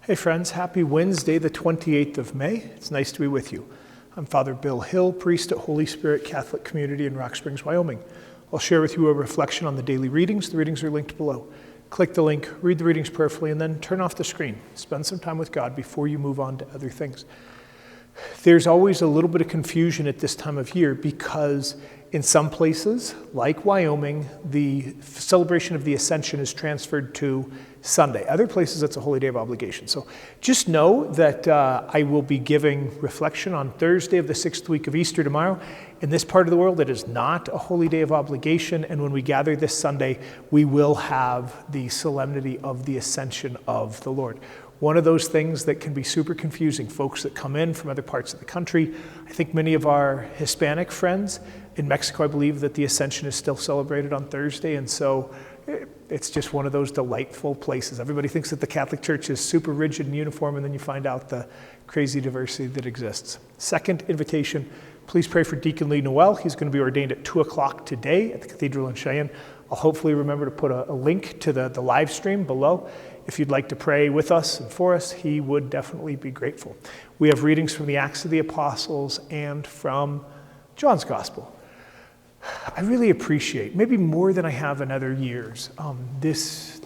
Hey friends, happy Wednesday, the 28th of May. It's nice to be with you. I'm Father Bill Hill, priest at Holy Spirit Catholic Community in Rock Springs, Wyoming. I'll share with you a reflection on the daily readings. The readings are linked below. Click the link, read the readings prayerfully, and then turn off the screen. Spend some time with God before you move on to other things. There's always a little bit of confusion at this time of year because in some places, like Wyoming, the celebration of the Ascension is transferred to Sunday. Other places, it's a holy day of obligation. So just know that I will be giving reflection on Thursday of the 6th week of Easter tomorrow. In this part of the world, it is not a holy day of obligation. And when we gather this Sunday, we will have the solemnity of the Ascension of the Lord. One of those things that can be super confusing, folks that come in from other parts of the country. I think many of our Hispanic friends in Mexico, I believe that the Ascension is still celebrated on Thursday. And so it's just one of those delightful places. Everybody thinks that the Catholic Church is super rigid and uniform, and then you find out the crazy diversity that exists. Second invitation, please pray for Deacon Lee Noel. He's going to be ordained at 2 o'clock today at the Cathedral in Cheyenne. I'll hopefully remember to put a link to the live stream below. If you'd like to pray with us and for us, he would definitely be grateful. We have readings from the Acts of the Apostles and from John's Gospel. I really appreciate, maybe more than I have in other years, this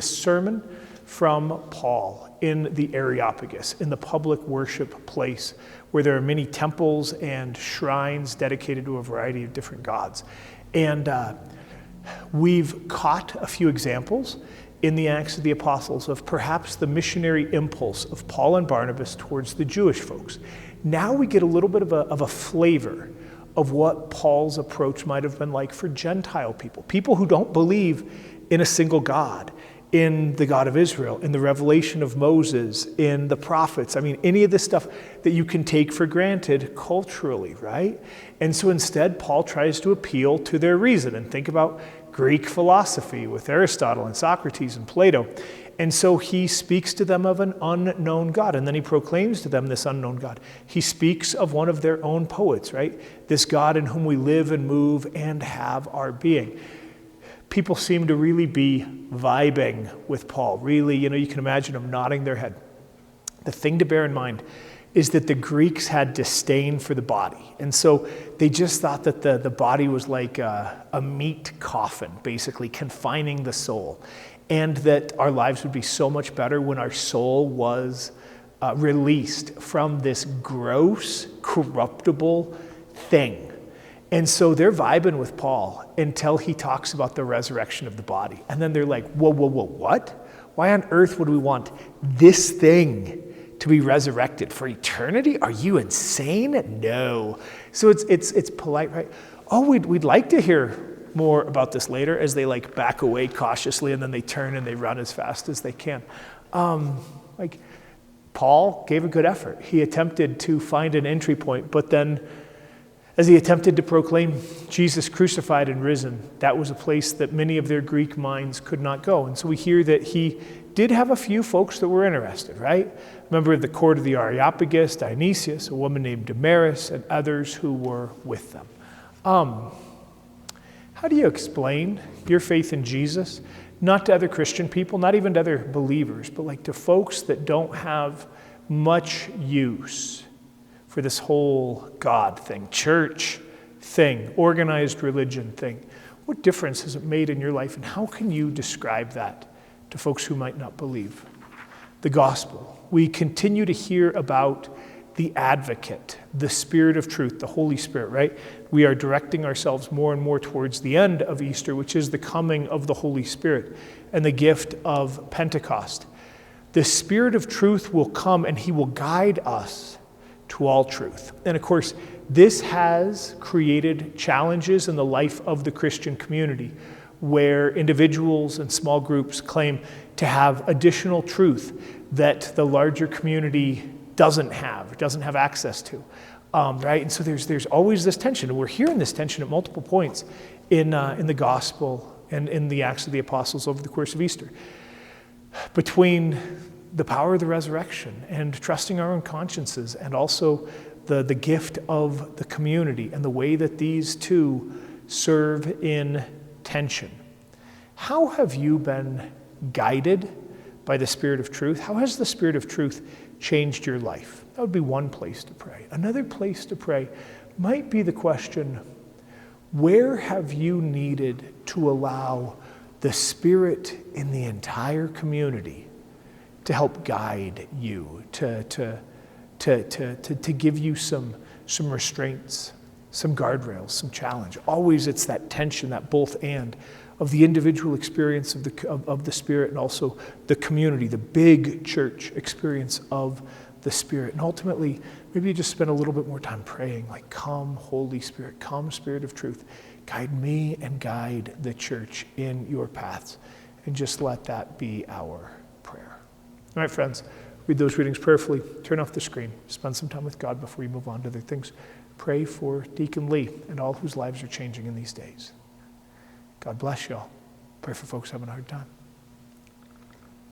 sermon from Paul in the Areopagus, in the public worship place, where there are many temples and shrines dedicated to a variety of different gods. And we've caught a few examples in the Acts of the Apostles of perhaps the missionary impulse of Paul and Barnabas towards the Jewish folks. Now we get a little bit of a flavor of what Paul's approach might have been like for Gentile people who don't believe in a single God, in the God of Israel, in the revelation of Moses, in the prophets. I mean, any of this stuff that you can take for granted culturally, right? And so instead, Paul tries to appeal to their reason and think about Greek philosophy with Aristotle and Socrates and Plato. And so he speaks to them of an unknown God, and then he proclaims to them this unknown God. He speaks of one of their own poets, right? This God in whom we live and move and have our being. People seem to really be vibing with Paul. Really, you can imagine them nodding their head. The thing to bear in mind is that the Greeks had disdain for the body. And so they just thought that the body was like a meat coffin, basically confining the soul. And that our lives would be so much better when our soul was released from this gross, corruptible thing. And so they're vibing with Paul until he talks about the resurrection of the body. And then they're like, whoa, what? Why on earth would we want this thing to be resurrected for eternity? Are you insane? No. So it's polite, right? Oh, we'd like to hear more about this later as they back away cautiously and then they turn and they run as fast as they can. Paul gave a good effort. He attempted to find an entry point, but then as he attempted to proclaim Jesus crucified and risen, that was a place that many of their Greek minds could not go. And so we hear that he did have a few folks that were interested, right? Remember the court of the Areopagus, Dionysius, a woman named Damaris, and others who were with them. How do you explain your faith in Jesus? Not to other Christian people, not even to other believers, but to folks that don't have much use for this whole God thing, church thing, organized religion thing. What difference has it made in your life, and how can you describe that to folks who might not believe? The gospel. We continue to hear about the advocate, the Spirit of truth, the Holy Spirit, right? We are directing ourselves more and more towards the end of Easter, which is the coming of the Holy Spirit and the gift of Pentecost. The Spirit of truth will come and he will guide us to all truth. And of course, this has created challenges in the life of the Christian community where individuals and small groups claim to have additional truth that the larger community doesn't have access to, right? And so there's always this tension, and we're hearing this tension at multiple points in the gospel and in the Acts of the Apostles over the course of Easter, between the power of the resurrection and trusting our own consciences, and also the gift of the community and the way that these two serve in tension. How have you been guided by the Spirit of truth? How has the Spirit of truth changed your life? That would be one place to pray. Another place to pray might be the question, where have you needed to allow the Spirit in the entire community to help guide you, to give you some restraints, some guardrails, some challenge? Always it's that tension, that both and, of the individual experience of the Spirit and also the community, the big church experience of the Spirit. And ultimately, maybe you just spend a little bit more time praying, like, come, Holy Spirit, come, Spirit of truth, guide me and guide the church in your paths. And just let that be our prayer. All right, friends, read those readings prayerfully, turn off the screen, spend some time with God before you move on to other things. Pray for Deacon Lee and all whose lives are changing in these days. God bless you all. Pray for folks having a hard time.